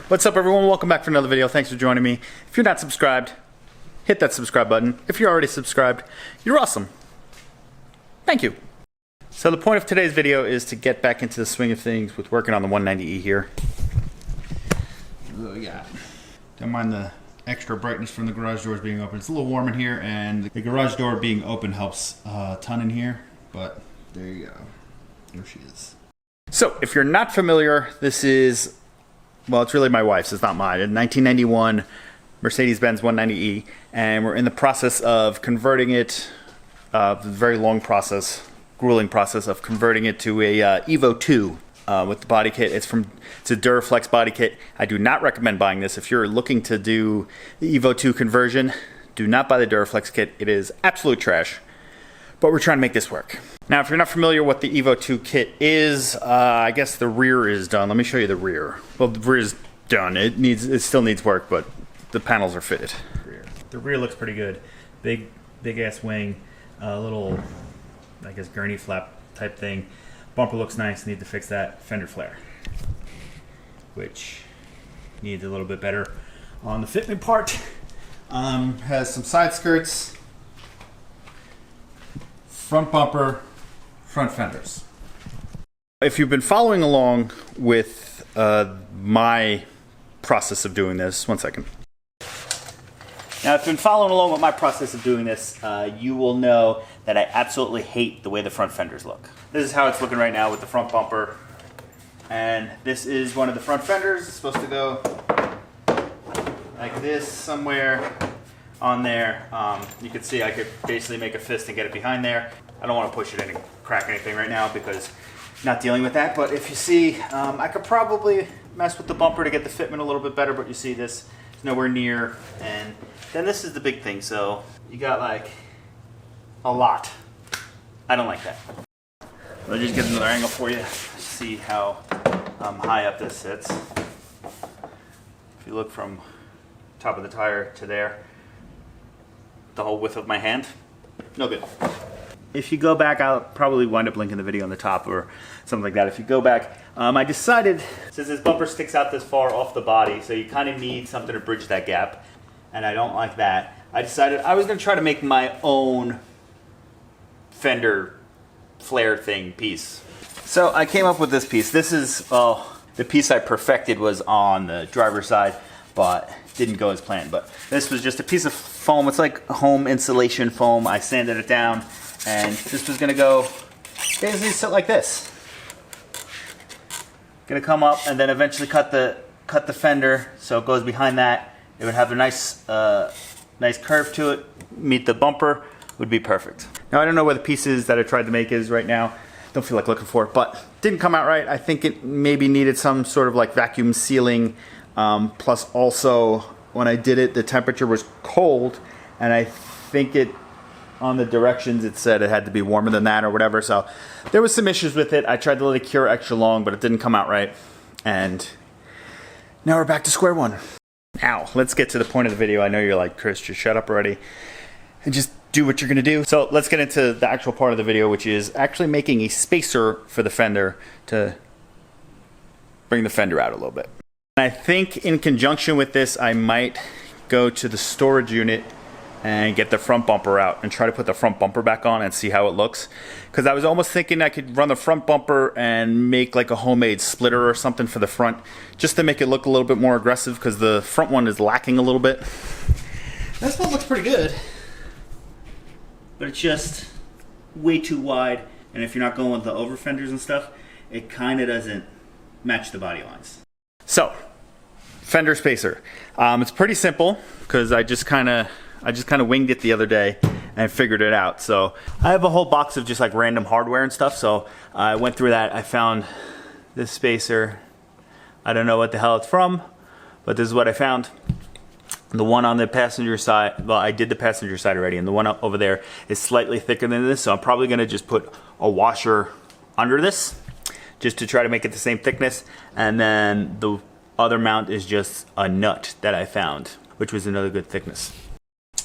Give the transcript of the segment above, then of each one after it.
What's up everyone, welcome back for another video. Thanks for joining me. If you're not subscribed, hit that subscribe button. If you're already subscribed, you're awesome. Thank you. So the point of today's video is to get back into the swing of things with working on the 190E here. What do we got? Don't mind the extra brightness from the garage doors being open. It's a little warm in here, and the garage door being open helps a ton in here, but there you go. There she is. So if you're not familiar, this is, well, it's really my wife's, it's not mine. A 1991 Mercedes Benz 190E, and we're in the process of converting it, very long process, grueling process of converting it to a Evo 2 with the body kit. It's a Duraflex body kit. I do not recommend buying this. If you're looking to do the Evo 2 conversion, do not buy the Duraflex kit. It is absolute trash, but we're trying to make this work. Now, if you're not familiar what the Evo 2 kit is, I guess the rear is done. Let me show you the rear. Well, the rear is done. It still needs work, but the panels are fitted. The rear looks pretty good. Big ass wing, a little, I guess, gurney flap type thing. Bumper looks nice. Need to fix that. Fender flare, which needs a little bit better on the fitment part. Has some side skirts, front bumper, front fenders. If you've been following along with my process of doing this, one second. Now, if you've been following along with my process of doing this, you will know that I absolutely hate the way the front fenders look. This is how it's looking right now with the front bumper. And this is one of the front fenders. It's supposed to go like this somewhere on there. You can see I could basically make a fist and get it behind there. I don't want to push it in and crack anything right now because I'm not dealing with that. But if you see, I could probably mess with the bumper to get the fitment a little bit better, but you see this is nowhere near. And then this is the big thing. So you got like a lot. I don't like that. I'll just get another angle for you. See how high up this sits. If you look from top of the tire to there, the whole width of my hand, no good. If you go back, I'll probably wind up linking the video on the top or something like that. If you go back, I decided, since this bumper sticks out this far off the body, so you kind of need something to bridge that gap, and I don't like that, I decided I was going to try to make my own Fender flare thing piece. So I came up with this piece. This is, the piece I perfected was on the driver's side, but didn't go as planned. But this was just a piece of foam. It's like home insulation foam. I sanded it down, and this was gonna go basically sit like this. Gonna come up and then eventually cut the fender so it goes behind that. It would have a nice curve to it. Meet the bumper would be perfect. Now I don't know where the pieces that I tried to make is right now. Don't feel like looking for it, but didn't come out right. I think it maybe needed some sort of like vacuum sealing. Plus also when I did it, the temperature was cold, and I think on the directions it said it had to be warmer than that or whatever. So there was some issues with it. I tried to let it cure extra long, but it didn't come out right. And now we're back to square one. Now let's get to the point of the video. I know you're like, Chris, just shut up already and just do what you're gonna do. So let's get into the actual part of the video, which is actually making a spacer for the fender to bring the fender out a little bit. I think in conjunction with this, I might go to the storage unit and get the front bumper out and try to put the front bumper back on and see how it looks. Because I was almost thinking I could run the front bumper and make like a homemade splitter or something for the front, just to make it look a little bit more aggressive, because the front one is lacking a little bit. This one looks pretty good, but it's just way too wide. And if you're not going with the over fenders and stuff, it kind of doesn't match the body lines. So, fender spacer. It's pretty simple because I just kind of winged it the other day and figured it out. So I have a whole box of just like random hardware and stuff. So I went through that. I found this spacer. I don't know what the hell it's from, but this is what I found. The one on the passenger side, well, I did the passenger side already, and the one over there is slightly thicker than this. So I'm probably going to just put a washer under this, just to try to make it the same thickness. And then the other mount is just a nut that I found, which was another good thickness.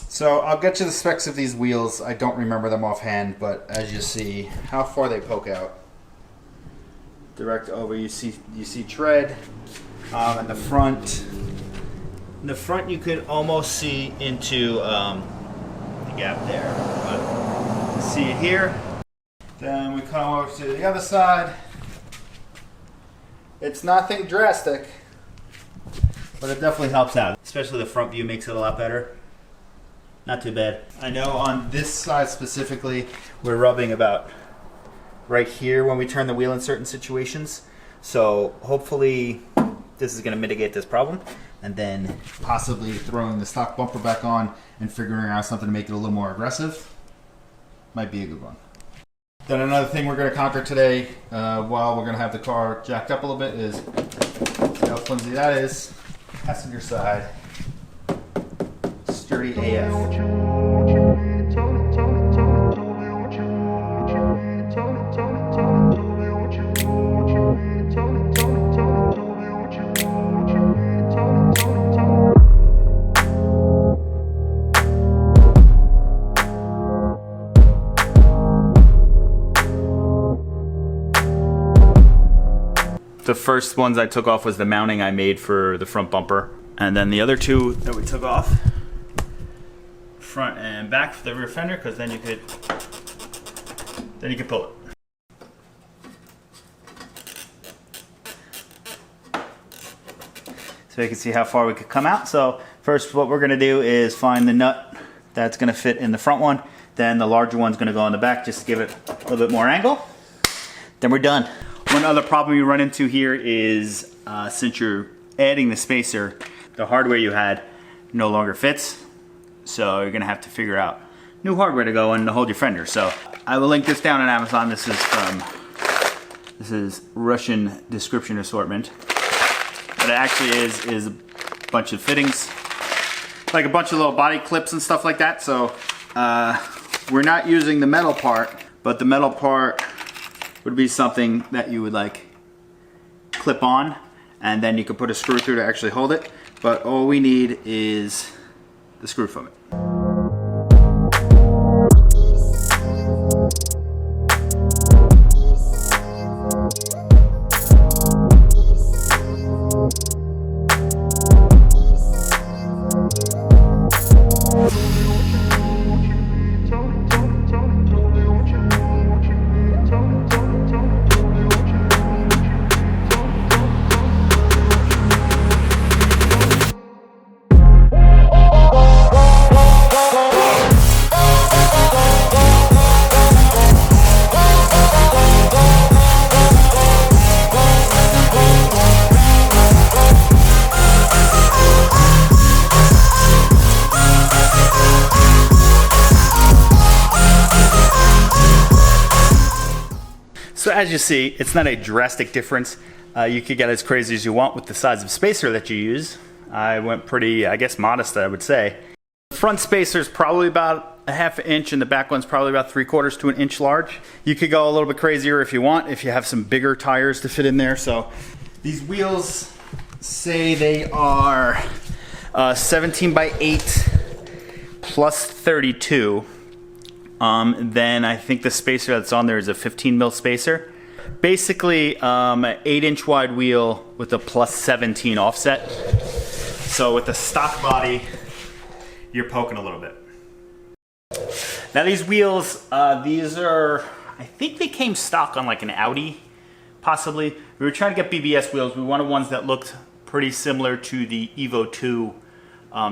So I'll get you the specs of these wheels. I don't remember them offhand, but as you see how far they poke out. Direct over, you see tread, In the front you could almost see into the gap there. But see it here. Then we come over to the other side. It's nothing drastic, but it definitely helps out. Especially the front view makes it a lot better. Not too bad. I know on this side specifically, we're rubbing about right here when we turn the wheel in certain situations. So hopefully this is going to mitigate this problem. And then possibly throwing the stock bumper back on and figuring out something to make it a little more aggressive might be a good one. Then another thing we're going to conquer today, while we're going to have the car jacked up a little bit, is see how flimsy that is. Passenger side, sturdy AF. The first ones I took off was the mounting I made for the front bumper, and then the other two that we took off, front and back for the rear fender, because then you could pull it. So you can see how far we could come out. So first what we're going to do is find the nut that's going to fit in the front one, then the larger one's going to go in the back just to give it a little bit more angle. Then we're done. One other problem you run into here is since you're adding the spacer, the hardware you had no longer fits. So you're gonna have to figure out new hardware to go in to hold your fender. So I will link this down on Amazon. This is Russian description assortment. What it actually is a bunch of fittings, like a bunch of little body clips and stuff like that. So we're not using the metal part, but the metal part would be something that you would like clip on, and then you could put a screw through to actually hold it. But all we need is the screw from it. So as you see, it's not a drastic difference. You could get as crazy as you want with the size of spacer that you use. I went pretty, I guess, modest, I would say. The front spacer is probably about a ½ inch, and the back one's probably about 3/4 to an inch large. You could go a little bit crazier if you want, if you have some bigger tires to fit in there. So these wheels say they are 17 by 8 plus 32. Then I think the spacer that's on there is a 15 mil spacer. Basically, an 8-inch wide wheel with a plus 17 offset. So with the stock body, you're poking a little bit. Now these wheels, these are, I think they came stock on like an Audi, possibly. We were trying to get BBS wheels. We wanted ones that looked pretty similar to the Evo 2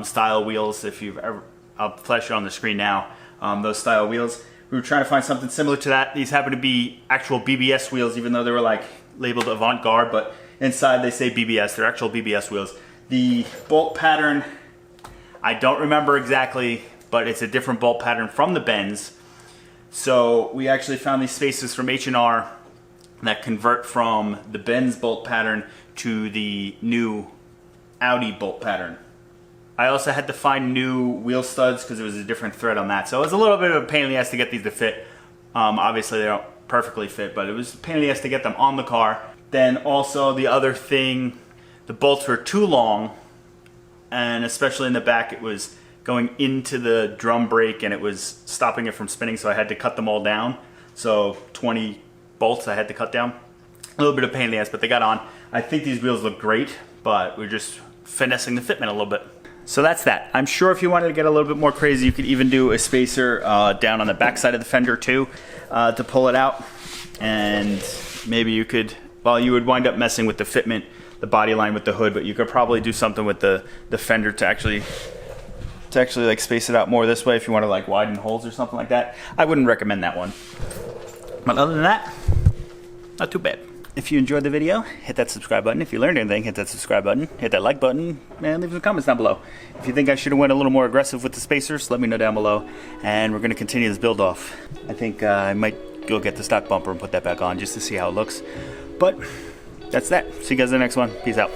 style wheels. If you've ever, I'll flash it on the screen now. Those style wheels. We were trying to find something similar to that. These happen to be actual BBS wheels, even though they were like labeled avant-garde, but inside they say BBS. They're actual BBS wheels. The bolt pattern, I don't remember exactly, but it's a different bolt pattern from the Benz. So we actually found these spacers from H&R that convert from the Benz bolt pattern to the new Audi bolt pattern. I also had to find new wheel studs because it was a different thread on that. So it was a little bit of a pain in the ass to get these to fit. Obviously they don't perfectly fit, but it was a pain in the ass to get them on the car. Then also the other thing, the bolts were too long, and especially in the back it was going into the drum brake and it was stopping it from spinning, so I had to cut them all down. So 20 bolts I had to cut down. A little bit of pain in the ass, but they got on. I think these wheels look great. but we're just finessing the fitment a little bit. So that's that. I'm sure if you wanted to get a little bit more crazy, you could even do a spacer down on the back side of the fender too, to pull it out. And maybe you could, well, you would wind up messing with the fitment, the body line with the hood, but you could probably do something with the fender to actually like space it out more this way if you want to like widen holes or something like that. I wouldn't recommend that one. But other than that, not too bad. If you enjoyed the video, hit that subscribe button. If you learned anything, hit that subscribe button, hit that like button, and leave some comments down below. If you think I should have went a little more aggressive with the spacers, let me know down below, and we're going to continue this build off. I think I might go get the stock bumper and put that back on just to see how it looks. But that's that. See you guys in the next one. Peace out.